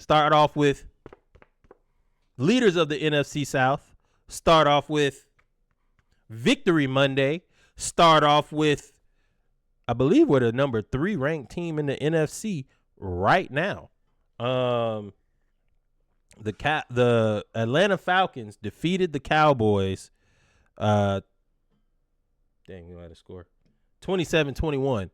Start off with leaders of the NFC South. Start off with Victory Monday. Start off with, I believe, we're the number 3 ranked team in the NFC right now. The Atlanta Falcons defeated the Cowboys. Dang, you had to score 27-21.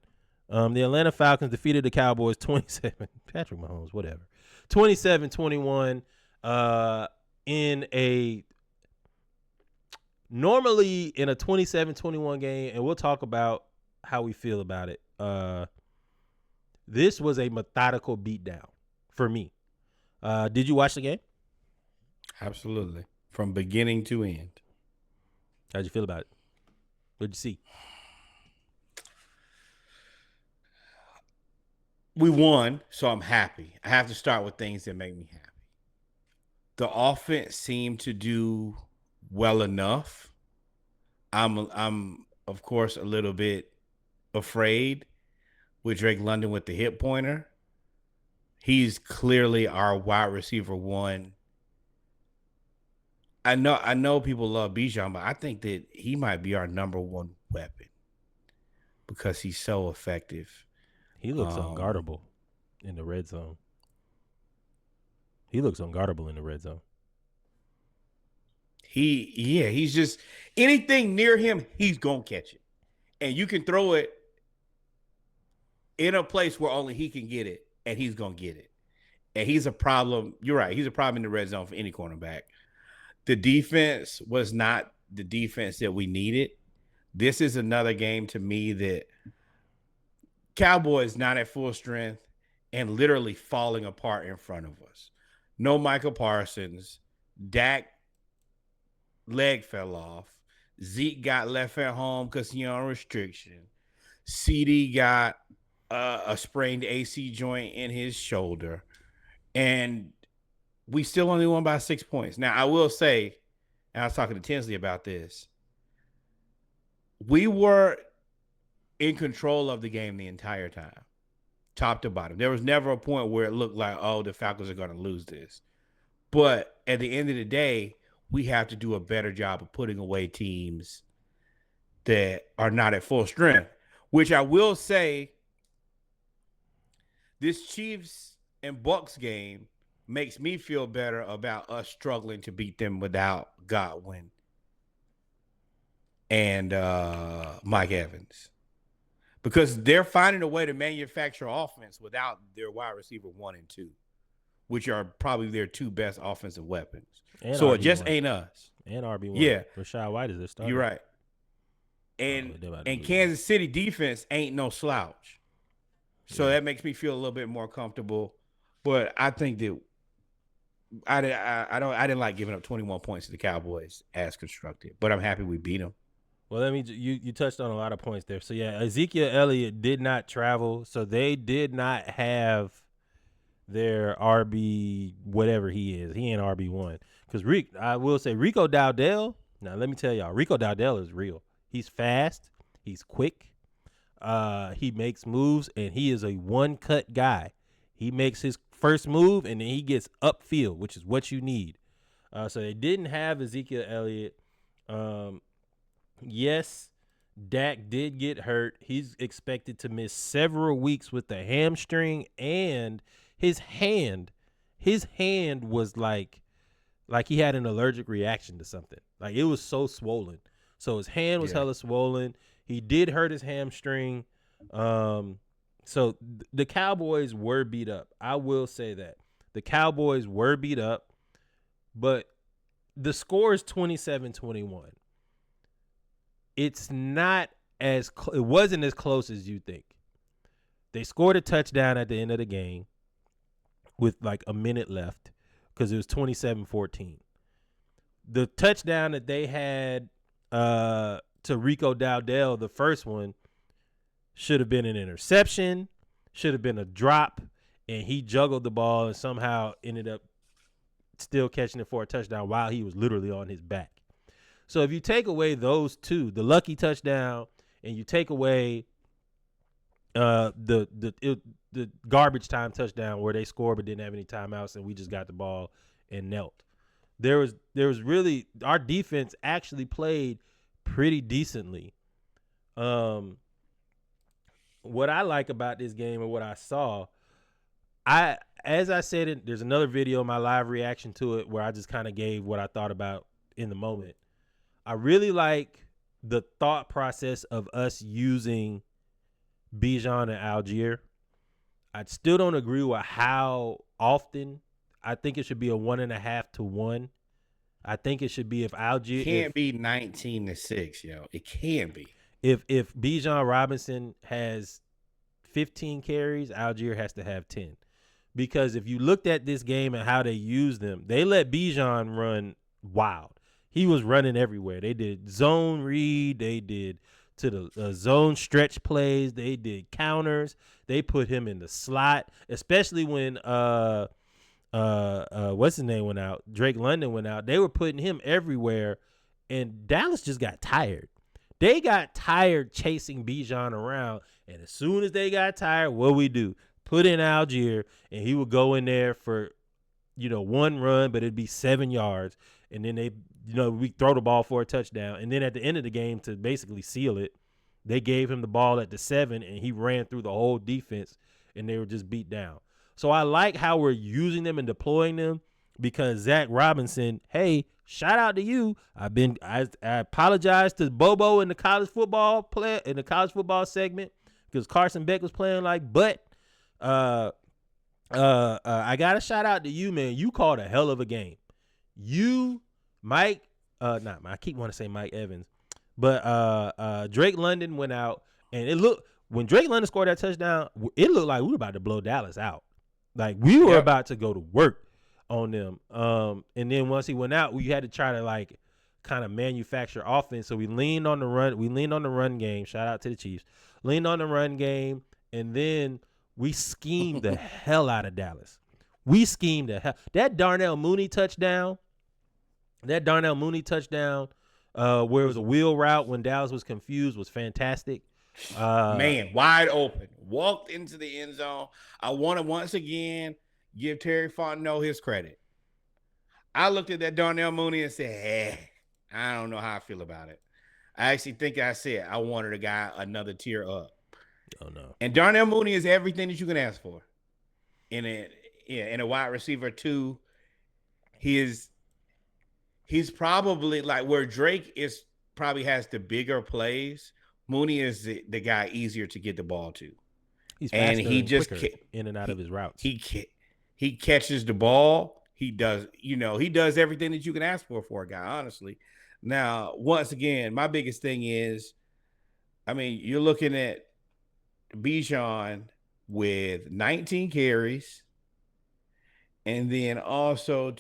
The Atlanta Falcons defeated the Cowboys 27. Patrick Mahomes, whatever. 27-21. Normally in a 27-21 game, and we'll talk about how we feel about it. This was a methodical beatdown for me. Did you watch the game? Absolutely. From beginning to end. How'd you feel about it? What'd you see? We won, so I'm happy. I have to start with things that make me happy. The offense seemed to do well enough. I'm of course a little bit afraid with Drake London with the hip pointer. He's clearly our wide receiver one. I know people love Bijan, but I think that he might be our number one weapon because he's so effective. He looks unguardable in the red zone. He's just anything near him, he's gonna catch it. And you can throw it in a place where only he can get it, and he's gonna get it. And he's a problem. You're right, he's a problem in the red zone for any cornerback. The defense was not the defense that we needed. This is another game to me that Cowboys not at full strength and literally falling apart in front of us. No Michael Parsons. Dak leg fell off. Zeke got left at home because he on restriction. CD got a sprained AC joint in his shoulder. And we still only won by 6 points. Now, I will say, and I was talking to Tinsley about this, we were in control of the game the entire time, top to bottom. There was never a point where it looked like, oh, the Falcons are going to lose this. But at the end of the day, we have to do a better job of putting away teams that are not at full strength, which I will say, this Chiefs and Bucks game makes me feel better about us struggling to beat them without Godwin and Mike Evans. Because they're finding a way to manufacture offense without their wide receiver 1 and 2, which are probably their 2 best offensive weapons. And so RB1. It just ain't us. And RB1. Yeah. Rashad White is their starter. You're right. And Kansas City defense ain't no slouch. So that makes me feel a little bit more comfortable. But I think that I didn't like giving up 21 points to the Cowboys as constructed. But I'm happy we beat them. Well, you touched on a lot of points there. So, yeah, Ezekiel Elliott did not travel. So, they did not have their RB, whatever he is. He ain't RB1. Because I will say Rico Dowdell, now let me tell y'all, Rico Dowdell is real. He's fast. He's quick. He makes moves, and he is a one-cut guy. He makes his first move, and then he gets upfield, which is what you need. So, they didn't have Ezekiel Elliott. Yes, Dak did get hurt. He's expected to miss several weeks with the hamstring, and his hand was like he had an allergic reaction to something. Like, it was so swollen. So his hand was hella swollen. He did hurt his hamstring. So the Cowboys were beat up. I will say that. The Cowboys were beat up, but the score is 27-21. It's not it wasn't as close as you think. They scored a touchdown at the end of the game with like a minute left because it was 27-14. The touchdown that they had to Rico Dowdell, the first one, should have been an interception, should have been a drop, and he juggled the ball and somehow ended up still catching it for a touchdown while he was literally on his back. So if you take away those two, the lucky touchdown, and you take away the the garbage time touchdown where they scored but didn't have any timeouts and we just got the ball and knelt. There was really, our defense actually played pretty decently. What I like about this game and what I saw, as I said, there's another video, my live reaction to it, where I just kind of gave what I thought about in the moment. I really like the thought process of us using Bijan and Algier. I still don't agree with how often. I think it should be a 1.5 to 1. I think it should be if Algier can't be 19-6, yo. It can't be. If Bijan Robinson has 15 carries, Algier has to have 10. Because if you looked at this game and how they used them, they let Bijan run wild. He was running everywhere. They did zone read. They did to the zone stretch plays. They did counters. They put him in the slot, especially when what's his name went out? Drake London went out. They were putting him everywhere, and Dallas just got tired. They got tired chasing Bijan around, and as soon as they got tired, what we do? Put in Algier, and he would go in there for, one run, but it'd be 7 yards, and then we throw the ball for a touchdown, and then at the end of the game, to basically seal it, they gave him the ball at the 7, and he ran through the whole defense, and they were just beat down. So I like how we're using them and deploying them, because Zach Robinson, hey, shout out to you. I apologize to Bobo in the college football segment, because Carson Beck was playing like butt. I got a shout out to you, man. You called a hell of a game. You, Mike, I keep wanting to say Mike Evans, but Drake London went out, and when Drake London scored that touchdown, it looked like we were about to blow Dallas out. Like we were about to go to work on them. And then once he went out, we had to try to kind of manufacture offense. So we leaned on the run. We leaned on the run game. Shout out to the Chiefs. Leaned on the run game, and then we schemed the hell out of Dallas. We schemed the hell. That Darnell Mooney touchdown, where it was a wheel route when Dallas was confused, was fantastic. Man, wide open. Walked into the end zone. I want to once again give Terry Fontenot his credit. I looked at that Darnell Mooney and said, I don't know how I feel about it. I actually think I said I wanted a guy another tier up. Oh no. And Darnell Mooney is everything that you can ask for. In a wide receiver too. He's probably like where Drake probably has the bigger plays. Mooney is the guy easier to get the ball to. He's faster and just in and out of his routes. He catches the ball. He does everything that you can ask for a guy, honestly. Now, once again, my biggest thing is, you're looking at Bijan with 19 carries, and then also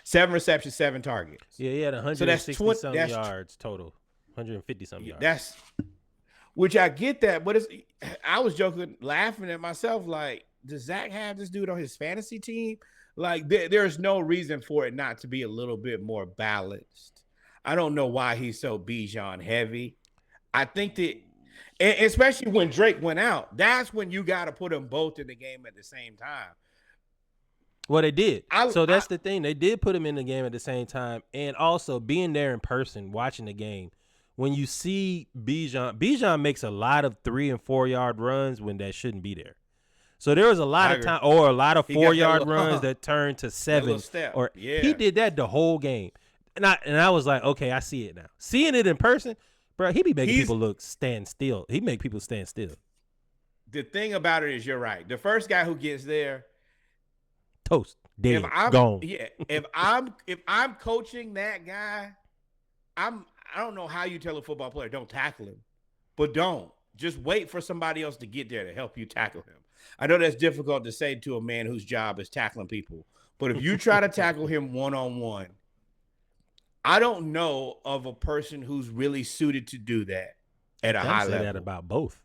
7 receptions, 7 targets. Yeah, he had 160-some yards total, 150-some yards. Which I get that, but I was joking, laughing at myself, like, does Zach have this dude on his fantasy team? Like, there's no reason for it not to be a little bit more balanced. I don't know why he's so Bijan heavy. I think that, especially when Drake went out, that's when you got to put them both in the game at the same time. Well, they did. That's the thing. They did put him in the game at the same time, and also being there in person, watching the game. When you see Bijan makes a lot of 3 and 4 yard runs when that shouldn't be there. So there was a lot of time, or a lot of 4 yard runs that turned to 7. He did that the whole game, and I was like, okay, I see it now. Seeing it in person, bro, he be making people stand still. He make people stand still. The thing about it is, you're right. The first guy who gets there, toast, dead, gone. Yeah, if I'm coaching that guy, I don't know how you tell a football player don't tackle him, but don't. Just wait for somebody else to get there to help you tackle him. I know that's difficult to say to a man whose job is tackling people, but if you try to tackle him one-on-one, I don't know of a person who's really suited to do that at a high level. I say that about both,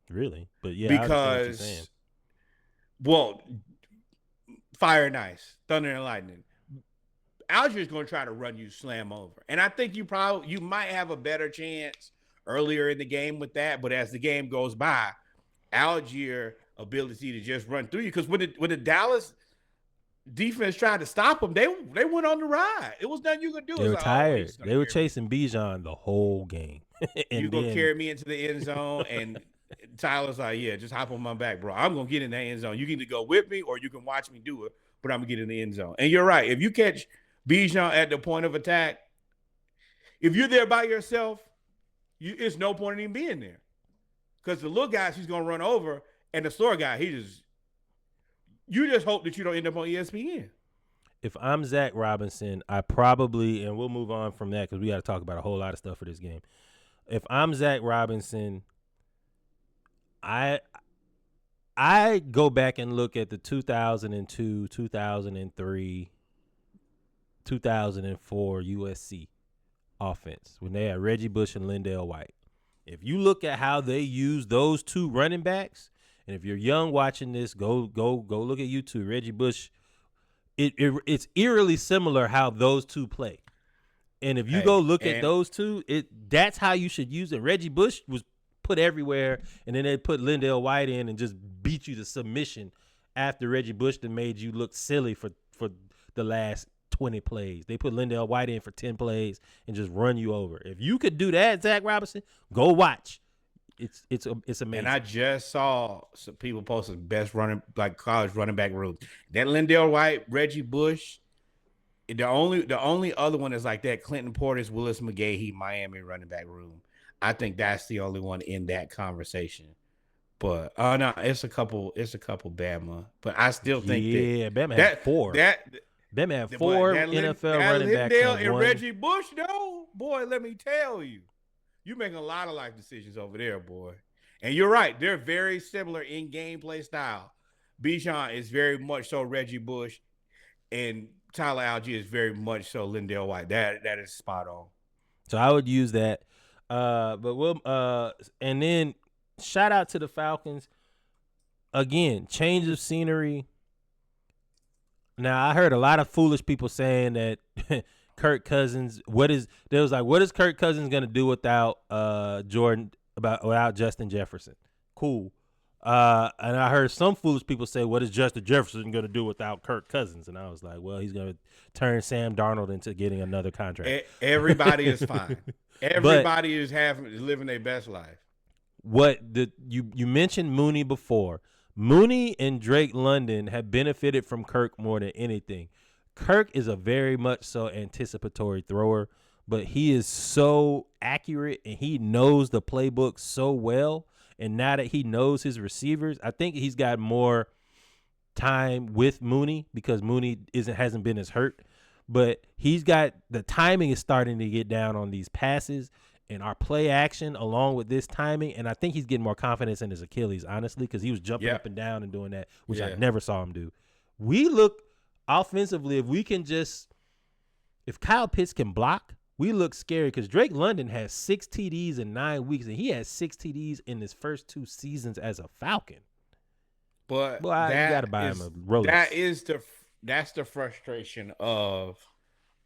really. But yeah, because, well, fire and ice, thunder and lightning. Algier's going to try to run you slam over. And I think you might have a better chance earlier in the game with that, but as the game goes by, Algier ability to just run through you, because when the Dallas defense tried to stop them, they went on the ride. It was nothing you could do. They It's were like, oh, he's tired. just gonna They were carry me. chasing Bijan the whole game. You And gonna then carry me into the end zone, and Tyler's like, yeah, just hop on my back, bro. I'm gonna get in the end zone. You can either go with me or you can watch me do it, but I'm gonna get in the end zone. And you're right. If you catch Bijan at the point of attack, if you're there by yourself, it's no point in even being there, because the little guys he's gonna run over, and the slower guy, you just hope that you don't end up on ESPN. if I'm Zach Robinson, I probably, and we'll move on from that because we got to talk about a whole lot of stuff for this game. If I'm Zach Robinson, I go back and look at the 2002, 2003, 2004 USC offense when they had Reggie Bush and Lindale White. If you look at how they use those two running backs, and if you're young watching this, go look at YouTube. Reggie Bush, it's eerily similar how those two play. And if you go look at those two, that's how you should use it. Reggie Bush was put everywhere, and then they put Lindale White in and just beat you to submission after Reggie Bush that made you look silly for the last 20 plays. They put Lindale White in for 10 plays and just run you over. If you could do that, Zach Robinson, go watch. It's amazing. And I just saw some people posting best college running back room. That Lindale White, Reggie Bush. The only other one is like that Clinton Portis, Willis McGahee, Miami running back room. I think that's the only one in that conversation. But no, it's a couple Bama. But I still think Bama had four. Bama had four NFL running backs. Lindale and Reggie Bush, though, boy, let me tell you. You're making a lot of life decisions over there, boy. And you're right. They're very similar in gameplay style. Bijan is very much so Reggie Bush, and Tyler Algier is very much so Lindale White. That is spot on. So I would use that. But we'll and then shout out to the Falcons. Again, change of scenery. Now I heard a lot of foolish people saying that Kirk Cousins, what is Kirk Cousins gonna do without without Justin Jefferson? Cool. And I heard some foolish people say, what is Justin Jefferson gonna do without Kirk Cousins? And I was like, well, he's gonna turn Sam Darnold into getting another contract. Everybody is fine. Everybody is living their best life. You mentioned Mooney before. Mooney and Drake London have benefited from Kirk more than anything. Kirk is a very much so anticipatory thrower, but he is so accurate and he knows the playbook so well. And now that he knows his receivers, I think he's got more time with Mooney because Mooney hasn't been as hurt. But he's got the timing is starting to get down on these passes and our play action along with this timing. And I think he's getting more confidence in his Achilles, honestly, because he was jumping up and down and doing that, which I never saw him do. We look offensively, if Kyle Pitts can block, we look scary because Drake London has 6 TDs in 9 weeks, and he has 6 TDs in his first 2 seasons as a Falcon. But you got to buy him a Rolex. That's the frustration of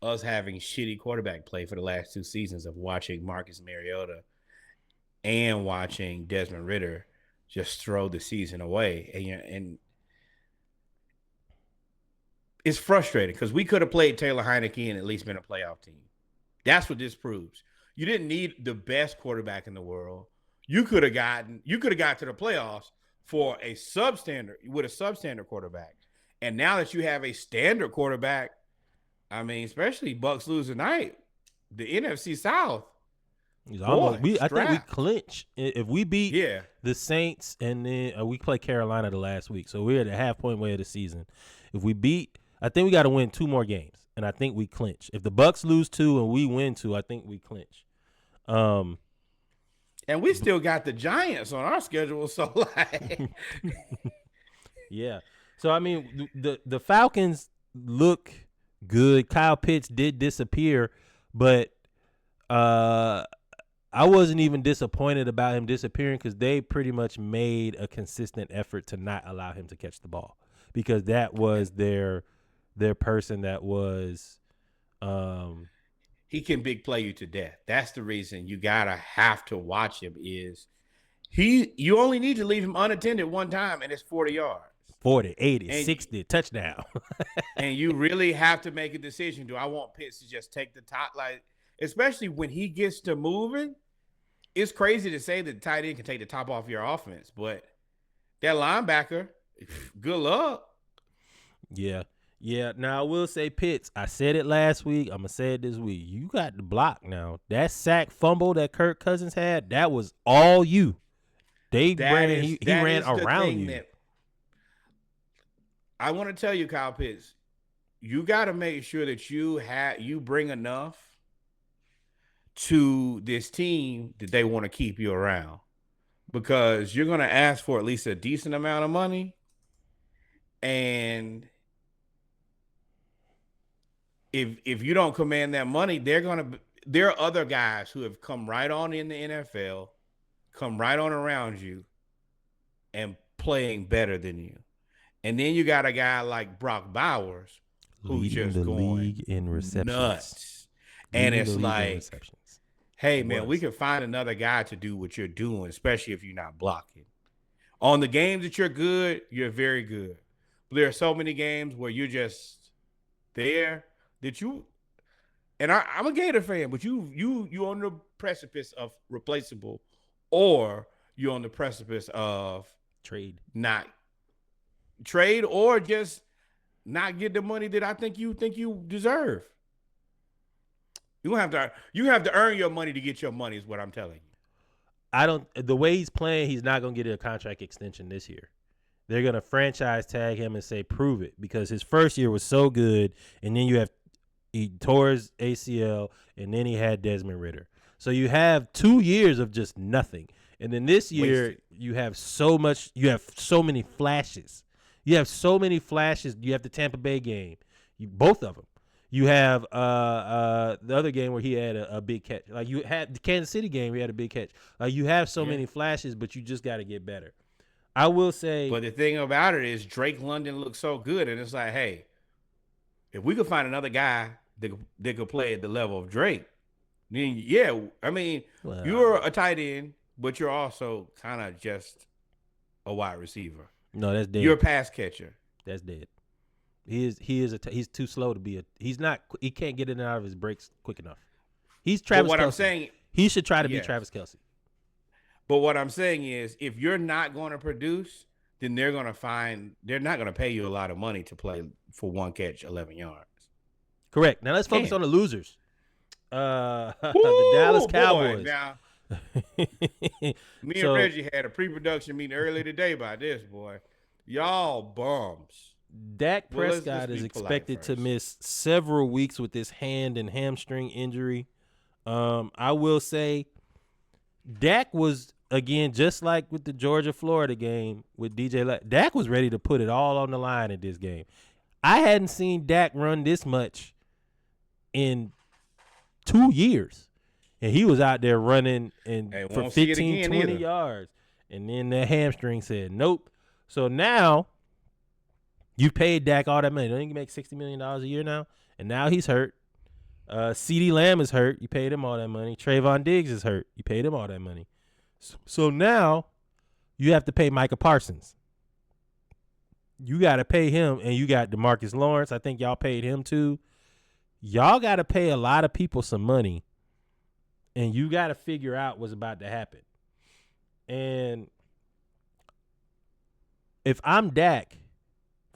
us having shitty quarterback play for the last 2 seasons of watching Marcus Mariota and watching Desmond Ridder just throw the season away. And it's frustrating because we could have played Taylor Heineke and at least been a playoff team. That's what this proves. You didn't need the best quarterback in the world. You could have got to the playoffs for a substandard quarterback. And now that you have a standard quarterback, I mean, especially Bucks lose tonight, the NFC South. I think we clinch if we beat the Saints, and then we play Carolina the last week, so we're at a half-point way of the season. If we beat, I think we got to win 2 more games, and I think we clinch. If the Bucks lose 2 and we win 2, I think we clinch. And we still got the Giants on our schedule, so like, yeah. So I mean, the Falcons look good. Kyle Pitts did disappear, but I wasn't even disappointed about him disappearing because they pretty much made a consistent effort to not allow him to catch the ball because that was their person that was he can big play you to death. That's the reason you gotta have to watch him. You only need to leave him unattended one time, and it's 40 yards. 40, 80, And 60, touchdown. and you really have to make a decision. Do I want Pitts to just take the top? Like, especially when he gets to moving, it's crazy to say that the tight end can take the top off your offense, but that linebacker, good luck. Yeah. Yeah. Now, I will say, Pitts, I said it last week. I'm going to say it this week. You got the block now. That sack fumble that Kirk Cousins had, that was all you. He ran around you. I want to tell you, Kyle Pitts, you got to make sure that you bring enough to this team that they want to keep you around, because you're going to ask for at least a decent amount of money. And if you don't command that money, there are other guys who have come right on in the NFL, come right on around you and playing better than you. And then you got a guy like Brock Bowers who's leading just the going league in receptions. Nuts. And it's like, hey, man, was. we can find another guy to do what you're doing, especially if you're not blocking. On the games that you're good, you're very good. But there are so many games where you're just there that you – and I'm a Gator fan, but you on the precipice of replaceable, or you're on the precipice of trade or just not get the money that I think you deserve. You have to earn your money to get your money is what I'm telling you. The way he's playing, he's not going to get a contract extension this year. They're going to franchise tag him and say, prove it, because his first year was so good. And then he tore his ACL, and then he had Desmond Ridder. So you have 2 years of just nothing. And then this year you have so many flashes. You have so many flashes. You have the Tampa Bay game, both of them. You have the other game where he had a big catch. Like, you had the Kansas City game where he had a big catch. Like, you have so many flashes, but you just got to get better. I will say. But the thing about it is Drake London looks so good, and it's like, hey, if we could find another guy that could play at the level of Drake, then you're a tight end, but you're also kind of just a wide receiver. No, that's dead. You're a pass catcher. That's dead. He's too slow to be he can't get in and out of his breaks quick enough. He's Travis Kelce. I'm saying, he should try to be Travis Kelce. But what I'm saying is, if you're not going to produce, then they're not going to pay you a lot of money to play for one catch, 11 yards. Correct. Now let's focus on the losers. The Dallas Cowboys. Now, me and Reggie had a pre-production meeting earlier today about this, boy. Y'all bums. Dak Prescott is expected to miss several weeks with this hand and hamstring injury. I will say Dak was, again, just like with the Georgia-Florida game with DJ, Dak was ready to put it all on the line in this game. I hadn't seen Dak run this much in 2 years. And he was out there running for 15, 20 yards. And then the hamstring said, nope. So now you paid Dak all that money. Don't you make $60 million a year now? And now he's hurt. CeeDee Lamb is hurt. You paid him all that money. Trayvon Diggs is hurt. You paid him all that money. So now you have to pay Micah Parsons. You got to pay him, and you got DeMarcus Lawrence. I think y'all paid him too. Y'all got to pay a lot of people some money, and you got to figure out what's about to happen. And if I'm Dak,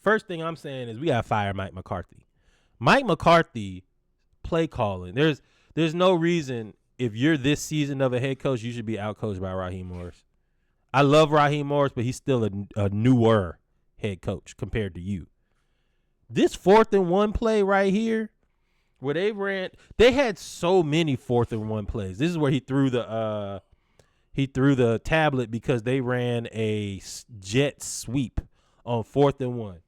first thing I'm saying is we got to fire Mike McCarthy. Mike McCarthy play calling. There's no reason, if you're this season of a head coach, you should be outcoached by Raheem Morris. I love Raheem Morris, but he's still a newer head coach compared to you. This 4th and 1 play right here, where they had so many 4th and 1 plays. This is where he threw the tablet because they ran a jet sweep on 4th and 1.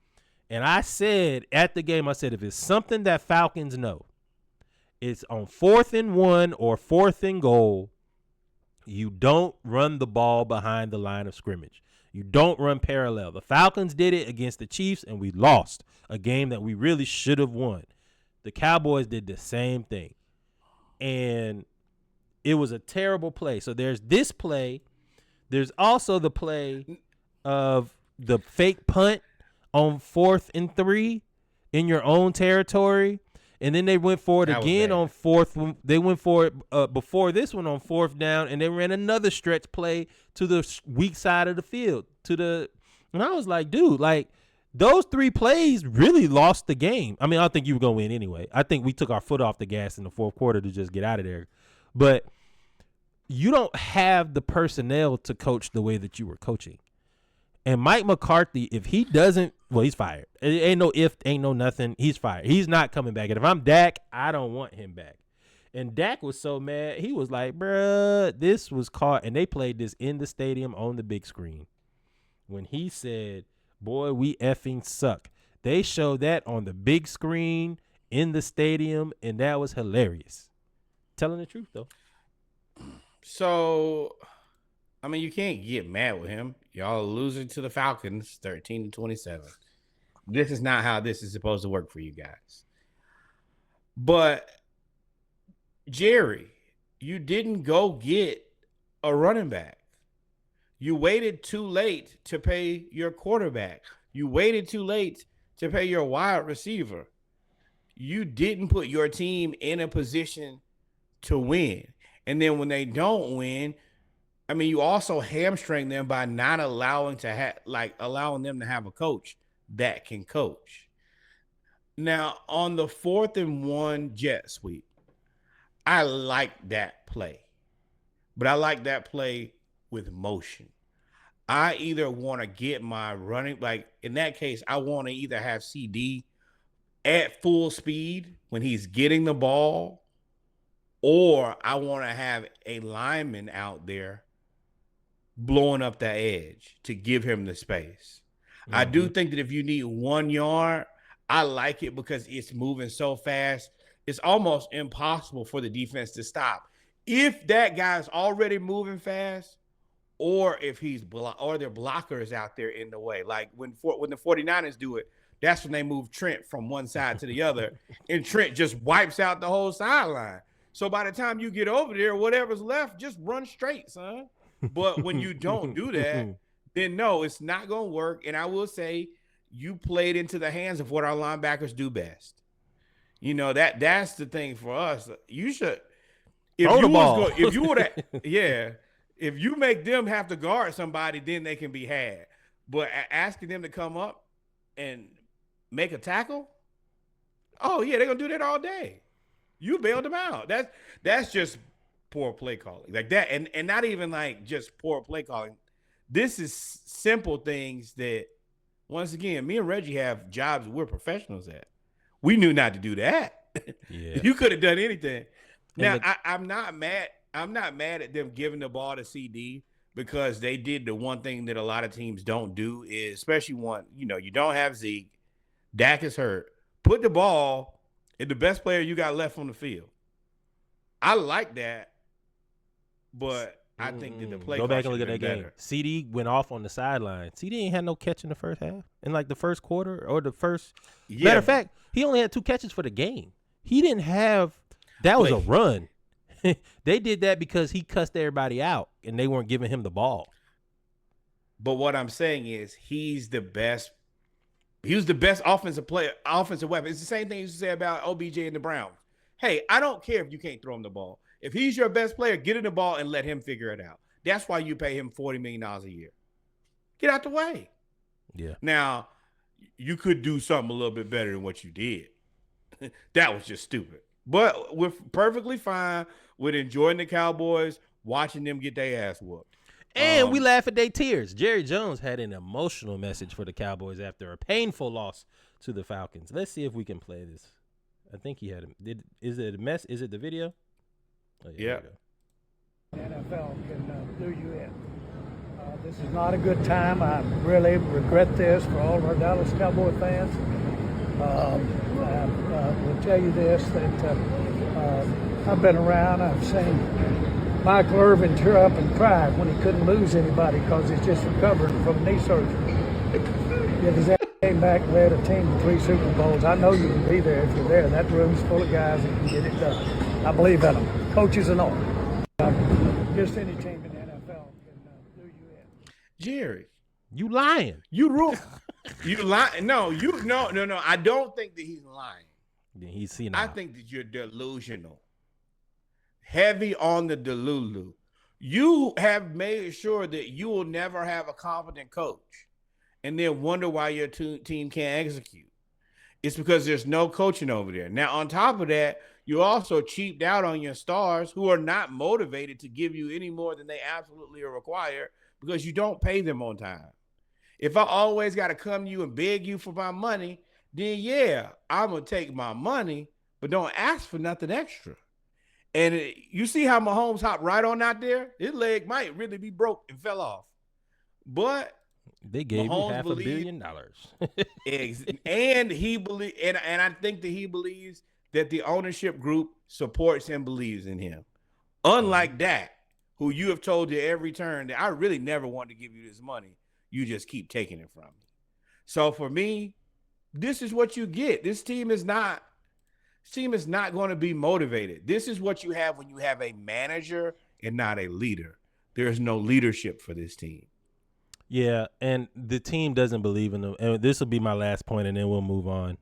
And I said at the game, if it's something that Falcons know, it's on 4th and 1 or 4th and goal, you don't run the ball behind the line of scrimmage. You don't run parallel. The Falcons did it against the Chiefs, and we lost a game that we really should have won. The Cowboys did the same thing. And it was a terrible play. So there's this play. There's also the play of the fake punt on 4th and 3 in your own territory. And then they went for it again on 4th. They went for it before this one on 4th down, and they ran another stretch play to the weak side of the field. And I was like, dude, like, those 3 plays really lost the game. I mean, I don't think you were going to win anyway. I think we took our foot off the gas in the 4th quarter to just get out of there. But you don't have the personnel to coach the way that you were coaching. And Mike McCarthy, if he doesn't, well, he's fired. It ain't no if, ain't no nothing. He's fired. He's not coming back. And if I'm Dak, I don't want him back. And Dak was so mad. He was like, bruh, this was caught. And they played this in the stadium on the big screen. When he said, boy, we effing suck. They showed that on the big screen in the stadium, and that was hilarious. Telling the truth, though. So, I mean, you can't get mad with him. Y'all are losing to the Falcons 13-27. This is not how this is supposed to work for you guys. But, Jerry, you didn't go get a running back. You waited too late to pay your quarterback. You waited too late to pay your wide receiver. You didn't put your team in a position to win. And then when they don't win, I mean, you also hamstring them by not allowing them to have a coach that can coach. Now, on the 4th and 1 jet sweep, I like that play. But I like that play with motion. I either want to get my running, like in that case, I want to either have CD at full speed when he's getting the ball, or I want to have a lineman out there blowing up that edge to give him the space. Mm-hmm. I do think that if you need 1 yard, I like it because it's moving so fast. It's almost impossible for the defense to stop. If that guy's already moving fast, or if or there are blockers out there in the way. Like when the 49ers do it, that's when they move Trent from one side to the other, and Trent just wipes out the whole sideline. So by the time you get over there, whatever's left, just run straight, son. But when you don't do that, then no, it's not going to work. And I will say you played into the hands of what our linebackers do best. You know, that's the thing for us. You should – if you make them have to guard somebody, then they can be had. But asking them to come up and make a tackle, oh, yeah, they're going to do that all day. You bailed them out. That's just poor play calling. Like that, and not even like just poor play calling. This is simple things that, once again, me and Reggie have jobs we're professionals at. We knew not to do that. Yeah. You could have done anything. Now, I'm not mad. I'm not mad at them giving the ball to CD because they did the one thing that a lot of teams don't do is, especially one, you don't have Zeke. Dak is hurt. Put the ball in the best player you got left on the field. I like that, but I think that the play go back and look at that game. CD went off on the sideline. CD ain't had no catch in the first half, in like the first quarter or the first. Yeah. Matter of fact, he only had 2 catches for the game. He didn't have. That was a run. They did that because he cussed everybody out and they weren't giving him the ball. But what I'm saying is he's the best. He was the best offensive weapon. It's the same thing you used to say about OBJ and the Browns. Hey, I don't care if you can't throw him the ball. If he's your best player, get him the ball and let him figure it out. That's why you pay him $40 million a year. Get out the way. Yeah. Now, you could do something a little bit better than what you did. That was just stupid. But we're perfectly fine with enjoying the Cowboys, watching them get their ass whooped. And we laugh at their tears. Jerry Jones had an emotional message for the Cowboys after a painful loss to the Falcons. Let's see if we can play this. I think he had him. Is it the video? Oh, yeah. NFL can do you in. This is not a good time. I really regret this for all of our Dallas Cowboy fans. I will tell you this, that I've been around. I've seen Michael Irvin tear up and cry when he couldn't lose anybody because he's just recovering from knee surgery. Yet his ass came back and led a team to 3 Super Bowls. I know you can be there if you're there. That room's full of guys that can get it done. I believe in them, coaches and all. Just any team in the NFL can do you in. Jerry, You lying. you rule. You lying. No, no. I don't think that he's lying. He's seen. I think that you're delusional. Heavy on the delulu. You have made sure that you will never have a competent coach and then wonder why your team can't execute. It's because there's no coaching over there. Now, on top of that, you also cheaped out on your stars who are not motivated to give you any more than they absolutely are required because you don't pay them on time. If I always got to come to you and beg you for my money, then yeah, I'm going to take my money, but don't ask for nothing extra. And you see how Mahomes hopped right on out there? His leg might really be broke and fell off. But they gave Mahomes you $500 million. And he believe, and I think that he believes that the ownership group supports and believes in him. Unlike Dak, who you have told at every turn that I really never want to give you this money. You just keep taking it from me. So for me, this is what you get. This team is not going to be motivated. This is what you have when you have a manager and not a leader. There's no leadership for this team. Yeah, and the team doesn't believe in them. And this will be my last point, and then we'll move on.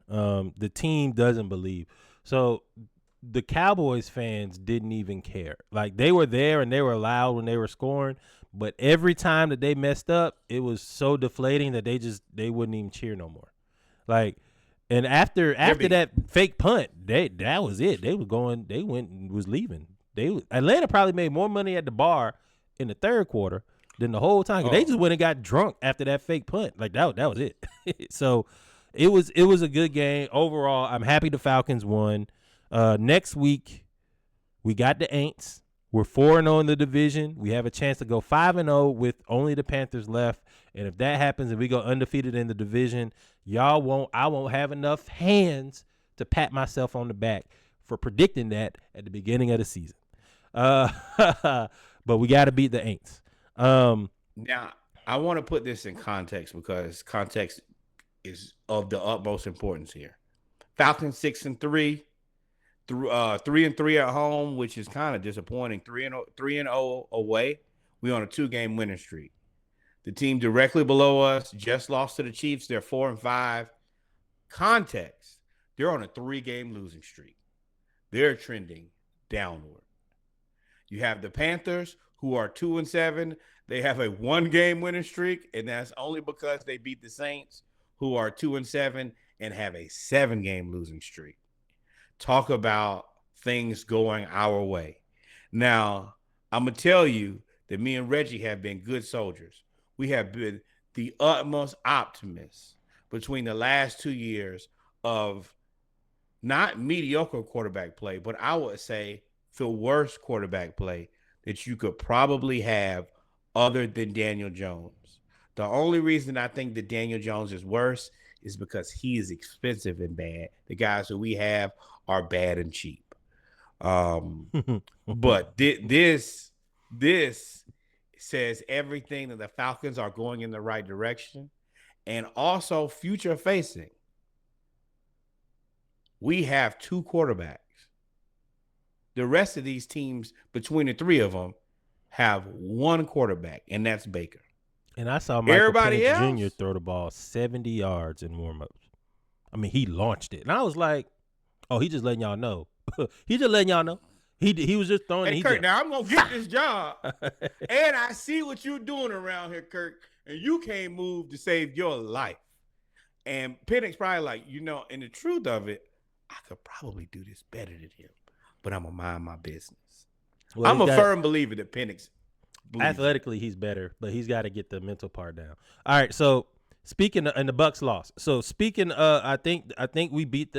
The team doesn't believe. So the Cowboys fans didn't even care. Like, they were there and they were loud when they were scoring, but every time that they messed up, it was so deflating that they wouldn't even cheer no more. Like, and after that fake punt, that was it. Was leaving. Atlanta probably made more money at the bar in the third quarter than the whole time. They just went and got drunk after that fake punt. Like that was it. So it was a good game overall. I'm happy the Falcons won. Next week we got the Aints. We're 4-0 in the division. We have a chance to go 5-0 with only the Panthers left. And if that happens and we go undefeated in the division, I won't have enough hands to pat myself on the back for predicting that at the beginning of the season. But we got to beat the Aints. Now, I want to put this in context because context is of the utmost importance here. Falcons 6-3. 3-3 at home, which is kind of disappointing. 3-0 away. We on a 2-game winning streak. The team directly below us just lost to the Chiefs. They're 4-5. Context: they're on a 3-game losing streak. They're trending downward. You have the Panthers, who are 2-7. They have a 1-game winning streak, and that's only because they beat the Saints, who are 2-7 and have a 7-game losing streak. Talk about things going our way. Now, I'm going to tell you that me and Reggie have been good soldiers. We have been the utmost optimists between the last 2 years of not mediocre quarterback play, but I would say the worst quarterback play that you could probably have other than Daniel Jones. The only reason I think that Daniel Jones is worse is because he is expensive and bad. The guys that we have are bad and cheap. But this says everything that the Falcons are going in the right direction and also future facing. We have 2 quarterbacks. The rest of these teams, between the 3 of them, have 1 quarterback, and that's Baker. And I saw Michael Penix Jr. else? throw the ball 70 yards in warm-ups. I mean, he launched it. And I was like, oh, he just letting y'all know. He just letting y'all know. He was just throwing. Hey, Kirk, now I'm going to get this job. And I see what you're doing around here, Kirk, and you can't move to save your life. And Penix probably like, and the truth of it, I could probably do this better than him, but I'm going to mind my business. Well, I'm a firm believer that Penix athletically he's better, but he's got to get the mental part down. All right, so speaking of, and the Bucks lost. So speaking I think we beat